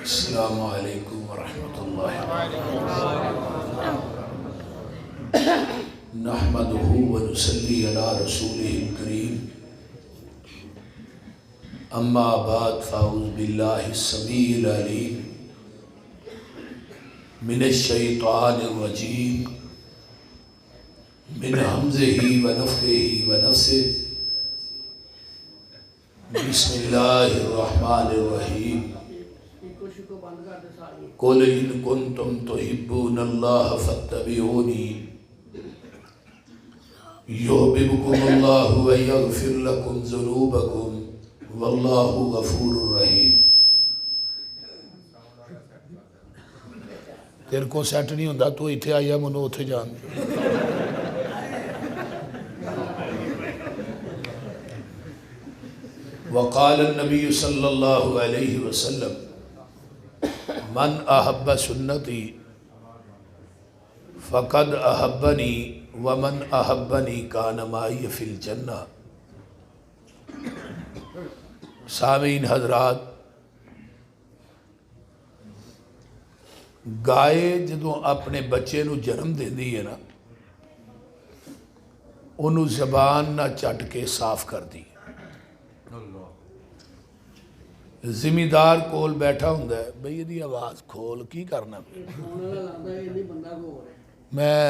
अस्सलामु अलैकुम वरहमतुल्लाहि नहमदुहु व नुसल्ली अला रसूलिहिल करीम अम्मा बाद फ़अऊज़ु बिल्लाहि स्समीइल अलीम मिनश शैतानिर रजीम मिन हमज़िही व नफ़्ख़िही व नफ़्सिही बिस्मिल्लाहिर रहमानिर रहीम कुल इन कुंतुम तुहिब्बूनल्लाह फत्तबिऊनी युहब्बिबकुमुल्लाहु व यग़फ़िर लकुम ज़ुनूबकुम वल्लाहु गफ़ूरुर रहीम। तेरे को सेट नहीं होंदा, तू इत्थे आया मैनू उत्थे जान। वक़ाल नबी सल्लल्लाहु अलैहि वसल्लम मन अहब्ब सुन्नती फ़क़द अहब्बनी व मन अहब्बनी कान माई फ़िल जन्ना। सामीन हज़रात, गाय जदों अपने बच्चे नूं जन्म देंदी है ना, उन्हों ज़बान ना चट के साफ करदी। जिमीदार कोल बैठा हुंदा है, बई इहदी आवाज़ खोल, की करना। मैं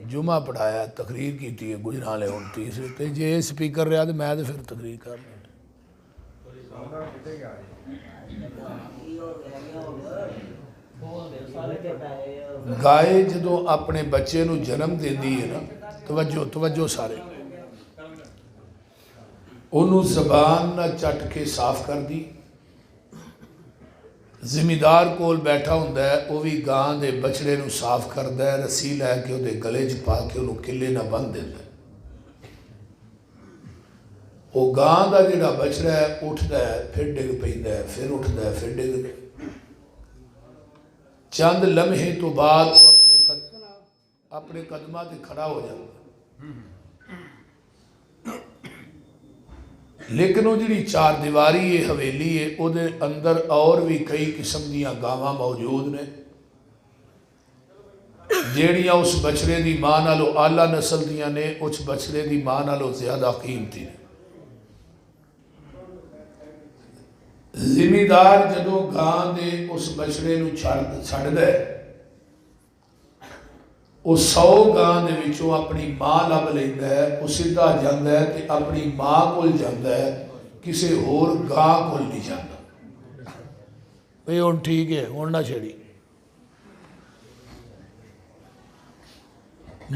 जुमा पढ़ाया, तकरीर की है गुजराले 29 ते जे स्पीकर रहा तो मैं तो फिर तकरीर कर गाय जदों अपने बच्चे नूं जन्म देंदी है ना, तवज्जो सारे, उन्हों ज़बान ना चट के साफ कर दी। जिमीदार कोल बैठा हुंदा है, वह भी गां दे बछड़े नूं साफ करदा है, रस्सी लैके उहदे गले च पा के उन्होंने किले ना बन देंदा है। वो गां का जिहड़ा बछड़ा है उठदा है, फिर डिग पैंदा है, फिर उठदा है, फिर डिगदा है। चंद लम्हे तो बाद अपने कदमां ते खड़ा हो जाता। लेकिन वो जी चार दीवारी है, हवेली है, उहदे अंदर और भी कई किस्म दीयां गावां मौजूद ने, जेड़ियां उस बछड़े की मां नालों आला नस्ल दियां ने, उस बछड़े की मां नालों ज्यादा कीमती ने। जिमीदार जदों गां दे उस बछड़े नूं छड्डदा है, वो 100 गां दे विचों अपनी मां लभ लैंदा है, वो सीधा जांदा है ते अपनी मां कोल जांदा है, किसी होर गां कोल नहीं जांदा। भाई हुण ठीक है, हुण ना छेड़ी।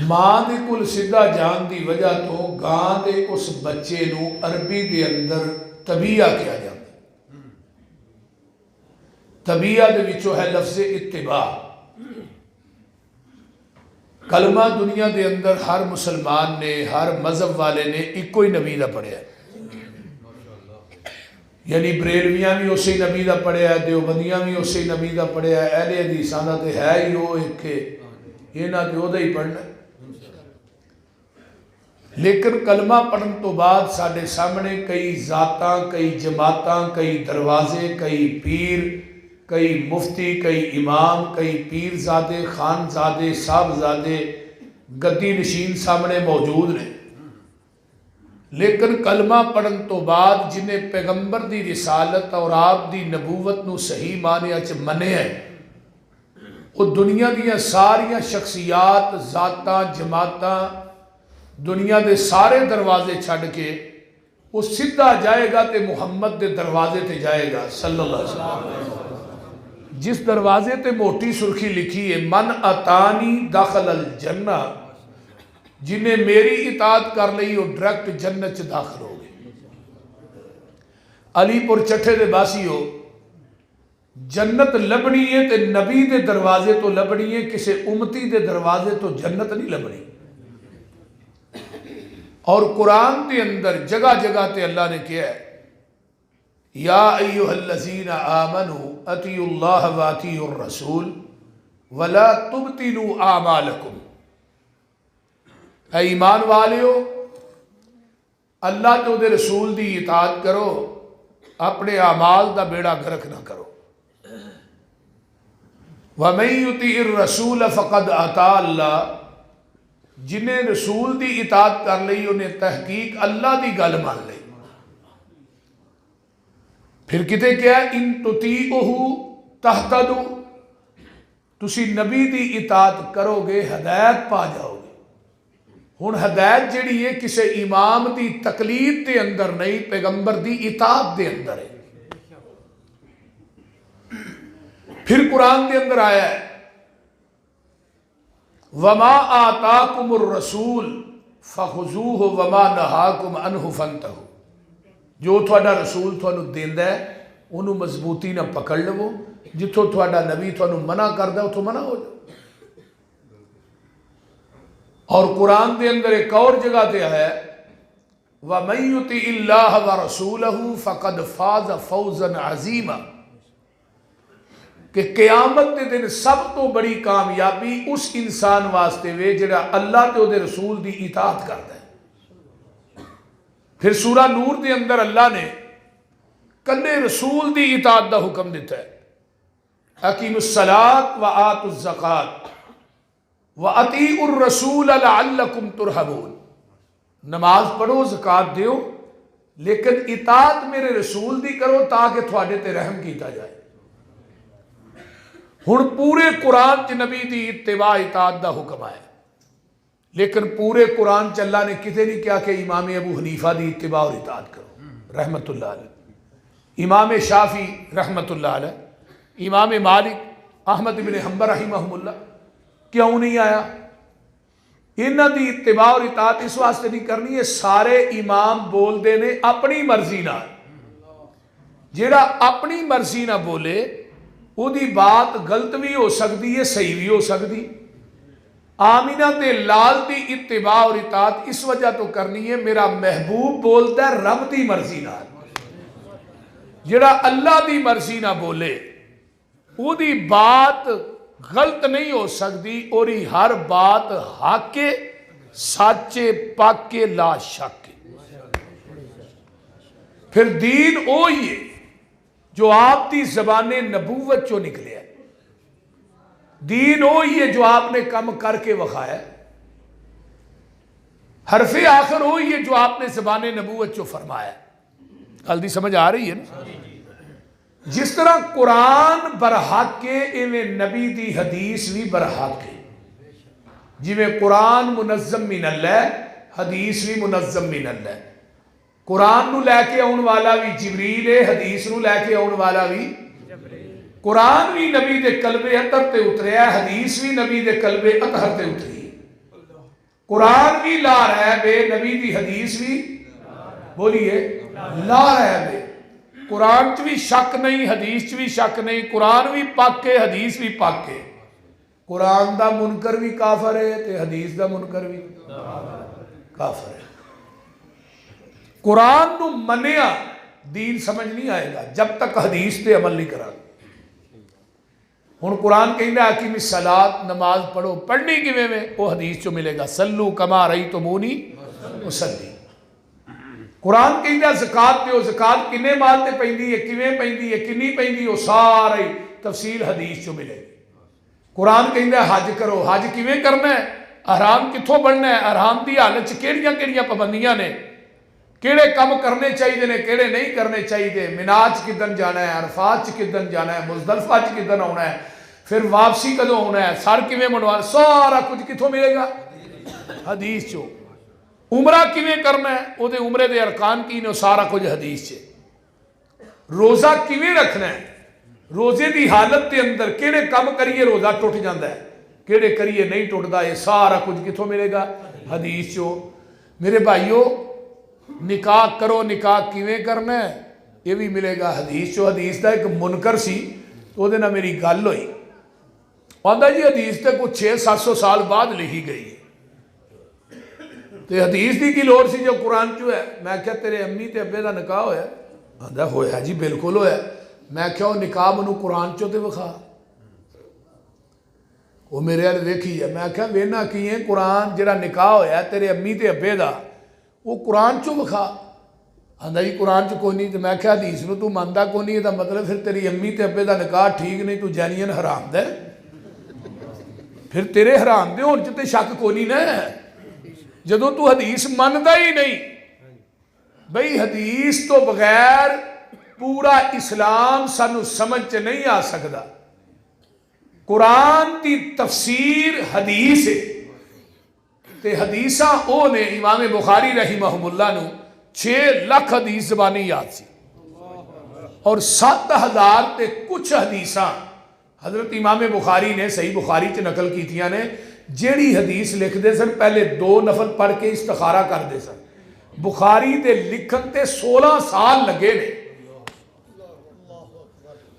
मां दे कोल सीधा जान की वजह तो गां दे उस बच्चे नूं अरबी दे अंदर तबीया कहा जाता। तबीया दे विचों है लफ्ज़ इत्तिबा। कलमा दुनिया के अंदर हर मुसलमान ने, हर मजहब वाले ने इको ही नबी का पढ़िया, यानी बरेलवियां भी उस नबी का पढ़िया, देवबंदियां भी उस नबी का पढ़िया, अहले हदीसां दा तो है ही वो एक, इन्हां ते ओहदा ही पढ़ना। लेकिन कलमा पढ़न तो बाद साडे सामने कई जातां, कई जमातां, कई दरवाजे, कई पीर, कई मुफ्ती, कई इमाम, कई पीरजादे, खानजादे, साहबजादे, गद्दी नशीन सामने मौजूद ने। लेकिन कलमा पढ़न तो बाद जिन्हें पैगंबर की रिसालत और आप की नबूवत नूं सही मानिया च मन्निया, वो दुनिया दियां सारियां शख्सियात, जातां, जमातां, दुनिया के सारे दरवाजे छड्ड के वो सीधा जाएगा तो मुहम्मद के दरवाजे ते जाएगा सल्लल्लाहु अलैहि वसल्लम। जिस दरवाजे ते मोटी सुर्खी लिखी है मन अतानी दाखल अल जन्ना, जिन्हें मेरी इताअत कर ली वो डायरेक्ट जन्नत च दाखिल हो गए। अलीपुर चट्ठे दे बासियो, जन्नत लभनी है तो नबी के दरवाजे तो लभनी है, किसी उम्मती के दरवाजे तो जन्नत नहीं लभनी। और कुरान के अंदर जगह जगह ते अल्लाह ने कहा है, या अय्युहल्लज़ीना आमनू अतीउल्लाह व अतीउर रसूल वला तुबतिलू आमालकुम। ऐ ईमान वालियो, अल्लाह तो उहदे रसूल की इताअत करो अपने आमाल का बेड़ा गर्क ना करो। वमन युतीर रसूल फ़क़द अता अल्लाह, जिन्हें रसूल की इताअत कर ली उन्हें तहकीक अल्लाह की गल मान ली। फिर किते क्या, इन तुतीउहु तहतदू, तुसी नबी की इताअत करोगे हदायत पा जाओगे। हुण हदायत जिहड़ी है किसी इमाम की तकलीद के अंदर नहीं, पैगंबर की इताअत के अंदर है। फिर कुरान के अंदर आया है, वमा आताकुमुर रसूल फखुजूहु वमा नहाकुम अन्हु फंतहु, जो थोड़ा रसूल तुहानू देंदा है उन्होंने मजबूती ना पकड़ लवो, जिथों थोड़ा नबी तुहानू मना करदा उथों मना हो जाओ। और कुरान के अंदर एक और जगह पे है, वमन युतिइल्लाह व रसूलहु फ़क़द फ़ाज़ फ़ौज़न अज़ीमा, कि क़यामत के दिन सब तो बड़ी कामयाबी उस इंसान वास्ते वे जिहड़ा अल्लाह ते उहदे रसूल की इताअत करता है। फिर सूरा नूर के अंदर अल्लाह ने कल्ले रसूल की इताअत का हुक्म दिता है, अकीमुस्सलात व आतुज़्ज़कात व अतीउर रसूल लअल्लकुम तुरहमून, नमाज पढ़ो ज़कात दो लेकिन इताअत मेरे रसूल की करो ताकि थोड़े ते रहम किया जाए। हुण पूरे कुरान च नबी की इत्तिबा इताअत का हुक्म आया, लेकिन पूरे कुरान च अल्लाह ने किते नहीं कहा कि इमाम अबू हनीफा की इत्तिबा और इताअत करो रहमतुल्लाह अलैह, इमाम शाफी रहमतुल्लाह अलैह, इमाम मालिक, अहमद इब्न हंबल रहमहुल्लाह, क्यों नहीं आया? इन्हां दी इत्तिबा और इताअत इस वास्ते नहीं करनी है, सारे इमाम बोलते ने अपनी मर्जी नाल, जिहड़ा अपनी मर्जी ना बोले उहदी बात गलत भी हो सकती है, सही भी हो सकती। आमिना ते लाल की इत्तिबा और इताअत इस वजह तो करनी है, मेरा महबूब बोलता है रब की मर्जी नाल, जिहड़ा अल्लाह की मर्जी ना बोले उहदी बात गलत नहीं हो सकती, और हर बात हाके साचे पाके ला शक। फिर दीन वो ही है जो आपकी ज़बाने नबूवत चो निकले है, दीन वो ही है जो आपने कम करके वखाया, हरफे आखिर वो ही है जो आपने ज़बाने नबूवत चो फरमाया। गल दी समझ आ रही है ना? जिस तरह कुरान बरहक के इवें नबी की हदीस भी बरहक है, जिमें कुरान मुनज़्ज़म मिनल्लाह, हदीस भी मुनज़्ज़म मिनल्लाह। कुरान नू लैके आने वाला भी जिबरील है, हदीस नू लैके आने वाला भी, कुरान भी नबी के कलबे अतर ते उतरिया, हदीस भी नबी के कलबे अतहर ते उतरी। कुरान भी ला रहा है, नबी की हदीस भी बोलिए ला रहा है। कुरान च भी शक नहीं, हदीस च भी शक नहीं, कुरान भी पक है, हदीस भी पक है। कुरान का मुनकर भी काफर है ते हदीस का मुनकर भी काफर है। कुरान नू मनिया दीन समझ नहीं आएगा जब तक हदीस पे अमल नहीं करा। हुण कुरान कहता है सलात, नमाज पढ़ो, पढ़नी किवें में वो हदीस चो मिलेगा, सल्लू कमा रही तो मुनी मुसल्ली। कुरान कहता ज़कात दो, ज़कात किन्ने माल ते पैंदी है, किवें पैंदी है, किन्नी पैंदी, वो सारी तफसील हदीस चो मिलेगी। कुरान कहता हज करो, हज किवें करना है, अहराम कित्थों बनना है, अहराम की हालत च किहड़ियां पाबंदियां ने, किहड़े काम करने चाहिए ने, किहड़े नहीं करने चाहिए, मिनाज किदन जाना है, अरफात च किदन जाना है, मुज़दलिफा च किदन आना है, फिर वापसी कदों आना है, सर किवें मुंडवाना, सारा कुछ कित्थों मिलेगा हदीस चो। उमरा किवें करना है, उहदे उमरे दे अरकान की ने, सारा कुछ हदीस च। रोज़ा किवें रखना है, रोजे की हालत के अंदर किहड़े काम करिए रोज़ा टुट जाता है, किहड़े करिए नहीं टुटता, ये सारा कुछ कित्थों मिलेगा हदीस चो। मेरे भाईओ निकाह करो, निकाह किवें करना है ये भी मिलेगा हदीस चो। हदीस का एक मुनकर सी तो उहदे नाल मेरी गल हुई, आंदा जी हदीस तो कुछ 600-700 साल बाद लिखी गई है, तो हदीस की लोड़ सी जो कुरान चो है। मैं क्या तेरे अम्मी ते अब्बे का निकाह होया? आंदा होया जी, बिल्कुल होया। मैं क्या निकाह मैनू कुरान चो तो विखा, वो मेरे वाल देखी है। मैं क्या वेना की है, कुरान जिहड़ा निकाह होया तेरे अम्मी ते अब्बे का वो कुरान चो विखा। आंदा जी कुरान च कोई नहीं। तो मैं क्या हदीस में तू मानता कोई नहीं, इसका मतलब फिर तेरी अम्मी ते अब्बे का निकाह ठीक नहीं, तू जैनियन हराम दे, फिर तेरे हराम दे होने च ते शक कोई नहीं ना। जदों तू हदीस मानता ही नहीं, बई हदीस तो बगैर पूरा इस्लाम सानू समझ च नहीं आ सकता। कुरान की तफसीर हदीस है, ते हदीसा ओ ने इमाम बुखारी रहीमहुल्लाह नू 6 लाख हदीस ज़बानी याद सी, और 7000 ते कुछ हदीसा हजरत इमाम बुखारी ने सही बुखारी च नकल कीतियां ने। जेड़ी हदीस लिखते सन पहले 2 नफल पढ़ के इस्तिखारा करते सन। बुखारी के लिखन ते 16 साल लगे ने,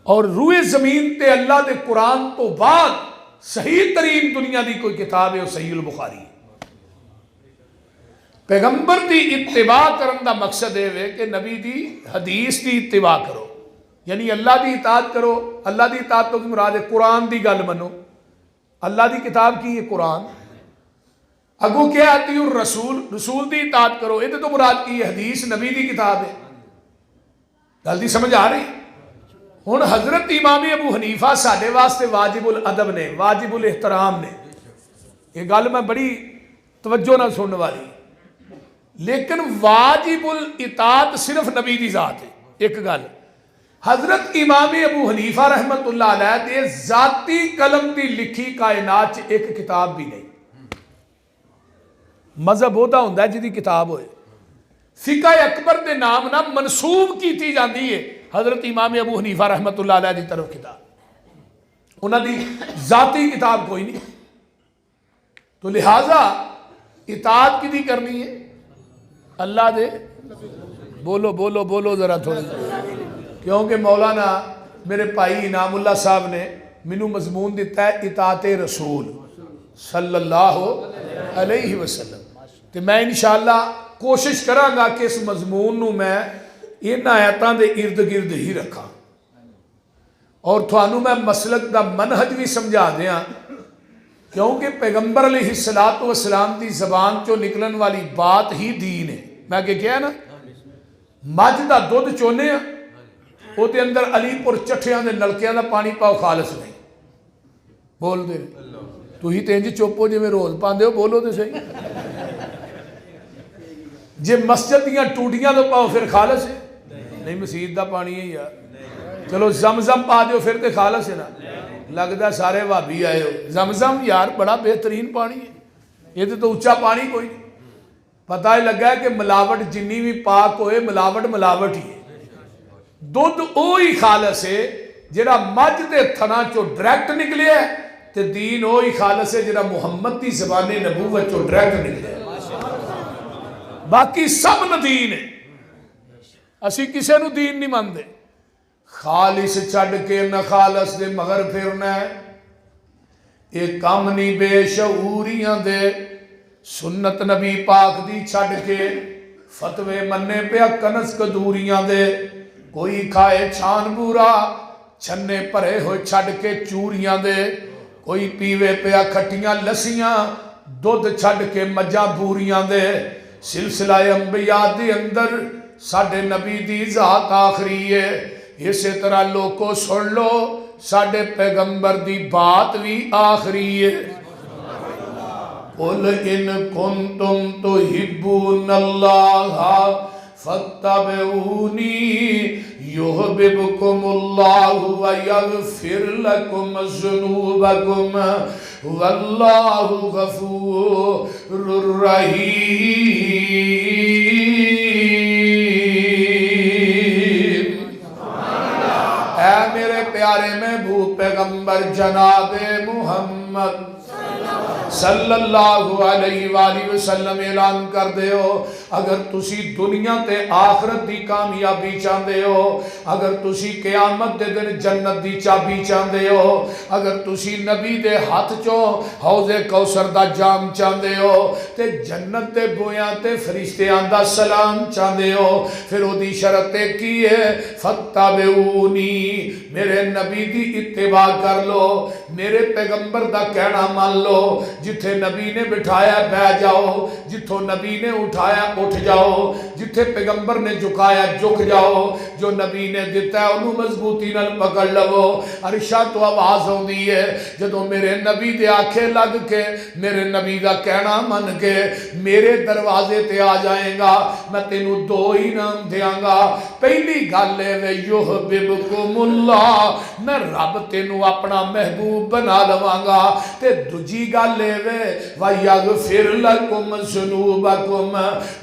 और रूए जमीन ते अल्लाह के कुरान तो बाद सही तरीन दुनिया की कोई किताब है, सही उल बुखारी है। पैगंबर की इत्तिबा करने का मकसद यह है कि नबी की हदीस की इत्तिबा करो, यानी अल्लाह की इताअत करो। अल्लाह की इताअत तो की मुराद है कुरान की गल मनो। अल्लाह की किताब की है कुरान, अगू क्या आती है रसूल, रसूल की इताअत करो। ये तो मुराद की है हदीस नबी की किताब है। गल की समझ आ रही। हुण हजरत इमाम अबू हनीफा साडे वास्ते वाजिबुल अदब ने, वाजिबुल एहतराम ने। ये गल मैं बड़ी तवज्जो ना सुनने वाली, लेकिन वाजिबुल इताअत सिर्फ नबी की जात है। एक गल हजरत इमाम अबू हनीफा रहमतुल्लाह अलैह दे जाती कलम की लिखी कायनात च एक किताब भी नहीं। मजहब ओहदा हुंदा जिहदी किताब होए। फिका अकबर के नाम ना मनसूब की जाती है हजरत इमाम अबू हनीफा रहमतुल्लाह अलैह की तरफ किताब, उन्होंने जाती किताब कोई नहीं। तो लिहाजा इताअत किहदी करनी है? अल्लाह दे। बोलो बोलो बोलो जरा थोड़ी, क्योंकि मौलाना मेरे भाई इनामुल्लाह साहब ने मैनू मजमून दिता है इताअत रसूल सल्लल्लाहु अलैहि वसल्लम। तो मैं इंशाअल्लाह कोशिश करांगा कि इस मजमून नू मैं इन आयतों के इर्द गिर्द ही रखा, और थानू मैं मसलक का मनहज भी समझा दिया। क्योंकि पैगंबर अलैहिस्सलातु वस्सलाम की जबान चो निकलन वाली बात ही दीन है। मैं अगे क्या ना, मझ का दुध चोने वो अंदर अलीपुर चट्ठियां के नलकियां का पानी पाओ, खालस नहीं बोलते। तुम तो इंज चुप हो जिवें रोज पाते हो, बोलो तो सही। जे मस्जिद दियां टूटियां तो पाओ फिर खालस है नहीं, मसीत का पानी है यार। चलो जमजम पा दो फिर तो खालस है ना। लगता सारे भाभी आए हो। जमजम यार बड़ा बेहतरीन पानी है, ये तो उच्चा पानी कोई नहीं। पता ही लगा कि मिलावट जिन्नी भी पाक होए, मिलावट मिलावट ही है। दुध ओ ही खालस है जिहड़ा मझ के थना चो डायरैक्ट निकलिया, तो दीन ओ ही खालस है जिहड़ा मुहम्मद की ज़बाने नबूवत चो डायरैक्ट निकलिया। बाकी सब नदीन है, असी किसी नू दीन नहीं मानते। खालिस छड़ के न खालस दे मगर फिरना है, ये काम नहीं बेशऊरियां दे। सुन्नत नबी पाक दी छड़ के फतवे मन्ने पिया कनस कदूरियां दे। कोई खाए छान बूरा छन्ने भरे हो छड़ के चूरियां दे। कोई पीवे पिया खट्टियां लस्सियां दुध छड़ के मज्जां बूरियां दे। सिलसिला अंबिया दे अंदर साडे नबी दी जात आखरी है। इसे तरह लोगों सुन लो साडे पैगंबर दी बात भी आखरी है। कुल इन कुंतुम तुहिब्बूनल्लाह फत्तबिऊनी युहब्बुकुमुल्लाहु व यगफिर लकुम ज़ुनूबकुम वल्लाहु गफूरुर रहीम। ऐ मेरे प्यारे महबूब पैगंबर जनाबे मुहम्मद सल्लल्लाहु अलैहि वसल्लम ऐलान कर दे हो, अगर तुसी दुनिया ते आखरत दी कामयाबी चाहते हो, अगर तुसी क़यामत दे दिन जन्नत दी चाबी चाहते हो, अगर तुसी नबी दे हाथ चो हौज़े कौसर दा जाम चाहते हो, ते जन्नत दे बोयां ते फरिश्तियां दा सलाम चाहते हो, फिर ओदी शर्त की है? फत्तबिऊनी, मेरे नबी दी इत्तिबा कर लो, मेरे पैगंबर दा कहना मान लो। जिथे नबी ने बिठाया बह जाओ, जिथों नबी ने उठाया उठ जाओ, जिथे पैगंबर ने झुकाया झुक जाओ, जो नबी ने दिता है उन्होंने मजबूती नाल पकड़ लवो। अरशा तो आवाज़ आउंदी है जदों मेरे नबी दे आखे लग के मेरे नबी का कहना मन के मेरे दरवाजे ते आ जाएगा, मैं तेनू दो ही नाम देंगा। पहली गल है युहब्बिबकुमुल्लाह, मैं रब तेनू अपना महबूब बना लवांगा। ते दूजी गल है वयगफिर लकुम ज़ुनूबकुम,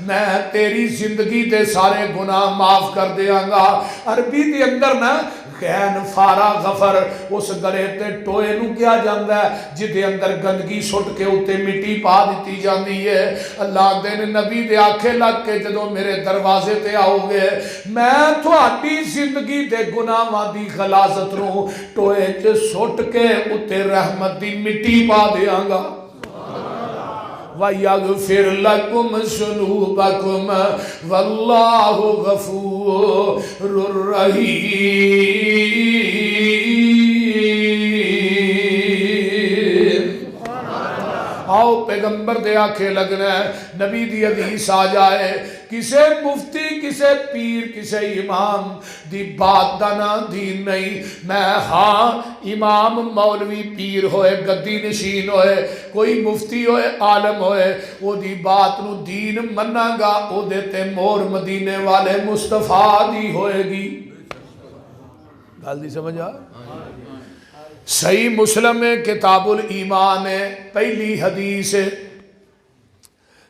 मैं तेरी जिंदगी के सारे गुनाह माफ कर देंगा। अरबी के अंदर ना गैन फारा गफर उस गले ते टोए नू कहा जाता है जिदे अंदर गंदगी सुट के उत्ते मिट्टी पा दी जाती है। अल्लाह दे नबी दे आखे लग के जदों मेरे दरवाजे ते आओगे मैं थोड़ी जिंदगी के गुनाहां दी खलासत नू टोए च सुट के उत्ते रहमत दी मिट्टी पा देंगा। वयगफिर लकुम ज़ुनूबकुम वल्लाहु गफूरुर रहीम। आओ पैगंबर दे आखे लगना है, नबी दी हदीस आ जाए किसे मुफ्ती किसे पीर किसे इमाम दी बात दा ना दीन नहीं। मैं हाँ इमाम मौलवी पीर होए गद्दी नशीन होए कोई मुफ्ती होए आलम होए ओदी बात नू दीन मनांगा, ओदे ते मोर मदीने वाले मुस्तफा दी होएगी। गल दी समझ आ? सही मुस्लिम है, किताबुल ईमान है, पहली हदीस है।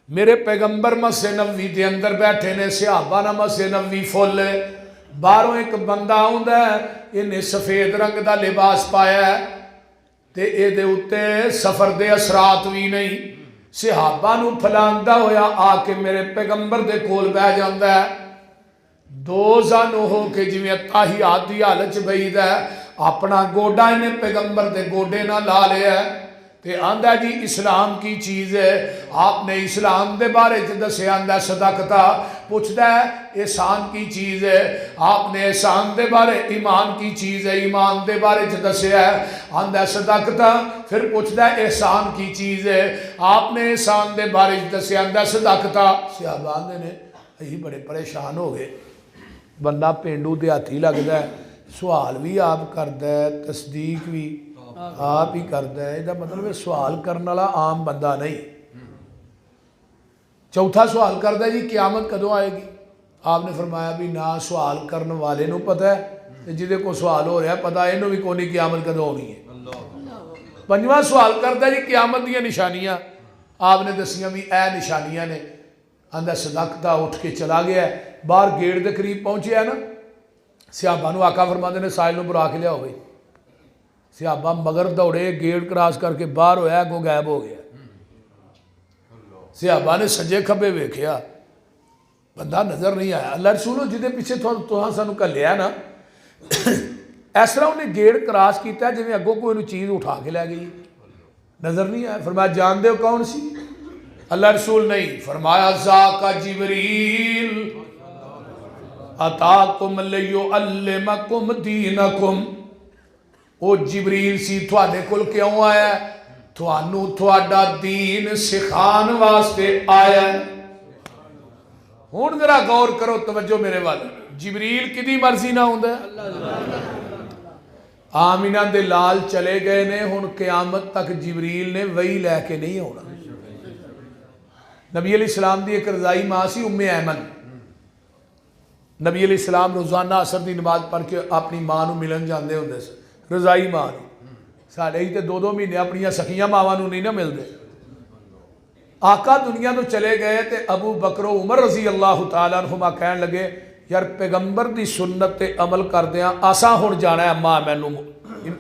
मेरे पैगंबर मस्जिद नबवी के अंदर बैठे ने, सहाबा ना मस्जिद नबवी फुल है। बाहरों एक बंदा आउंदा है, इन्हें सफेद रंग का लिबास पाया है ते इहदे उत्ते सफर दे असरात भी नहीं। सहाबा नू फलांदा होया आके मेरे पैगंबर दे कोल बह जांदा है। दो जानो हो के जिवें ताहियात दी हालत च बईदा है, अपना गोडा इन्हें पैगंबर दे गोडे ना ला लिया ते आंदा जी इस्लाम की चीज़ है। आपने इस्लाम दे बारे च दस्या, आंदा सदकता। पुछदा है एहसान की चीज़ है, आपने एहसान दे बारे ईमान की चीज़ है, ईमान दे बारे च दस्या है, आंदा सदकता। फिर पुछदा है एहसान की चीज़ है, आपने एहसान दे बारे च दस्या, आंदा सदकता। सहाबा आंदे ने असीं बड़े परेशान हो गए, बंदा पेंडू देहाती लगता है, सवाल भी आप करता है तस्दीक भी आप ही करता है। इसका मतलब है सवाल करने वाला आम बंदा नहीं। चौथा सवाल करता है जी क्यामत कदों आएगी? आपने फरमाया भी ना सवाल करने वाले नू पता है, जिदे को सवाल हो रहा है पता है इन्हों भी कोई नहीं क्यामत कदों होनी है। पंजवां सवाल करता है जी क्यामत दी निशानियां, आपने दसियां भी ए निशानियां ने। आंदा सदकता, उठ के चला गया। बाहर गेट के करीब पहुंचे ना, सहाबा नू आका फरमाते ने साहिल नू बुला के लियाओ। भाई सहाबा मगर दौड़े, गेट क्रॉस करके बाहर होया, अगों गायब हो गया। सहाबा ने सज्जे खब्बे वेख्या, बंदा नज़र नहीं आया। अल्लाह रसूल जिदे पीछे तुहां सानू घल्लिया ना, इस तरह उन्हें गेट क्रॉस किया जिवें अगों कोई चीज़ उठा के लै गई, नज़र नहीं आया। फरमाया जानदे हो कौन सी? अल्लाह रसूल नहीं। फरमाया ज़ाका जिबरील अताकुम लियुअल्लिमकुम दीनकुम, वो जिबरील सी तुहाडे कोल क्यों आया? तुहानू तुहाडा दीन सिखाने वास्ते आया। हुण जरा गौर करो, तवज्जो मेरे वाल। जिबरील किदी मर्जी ना हुंदा? आमिना दे लाल चले गए ने, हुण क़यामत तक जिबरील ने वही लैके नहीं आना। नबी अलैहिस्सलाम दी एक रज़ाई मां सी उम्मे ऐमन। नबी अलैहिस्सलाम रोज़ाना असर की नमाज पढ़ के अपनी मां नू मिलन जाते होंदे सी, रज़ाई मां नू। साढ़े ही तो 2-2 महीने अपन सखियां मावां नू नहीं ना मिलते। आका दुनिया तो चले गए तो अबू बकरो उमर रजी अल्लाह तआला अन्हुमा कहन लगे यार पैगंबर की सुन्नत ते अमल करदियां असा हुण जाना है अम्मा मैनू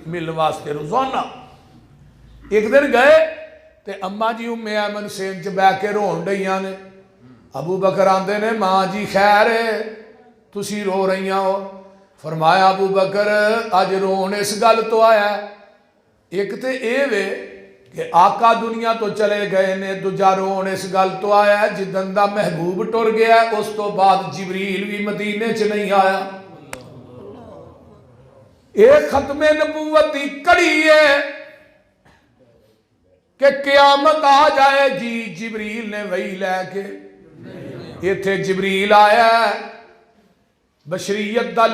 मिलने वास्ते रोज़ाना। एक दिन गए तो अम्मा जी उम्मे ऐमन सेन च बह के रोन डईयां ने। अबू बकर आंदे ने मां जी खैर तुसी रो रही हो? फरमाया अबू बकर अज रोन इस गल तो आया, एक तो ये वे कि आका दुनिया तो चले गए ने, दूजा रोन इस गल तो आया जिदन दा महबूब टुर गया उस तो बाद जिबरील भी मदीने च नहीं आया। ये खत्मे नबूवत की कड़ी है। कि क़यामत आ जाएगी जिबरील ने वही लैके इत्थे जिबरील आया बशरीयत दा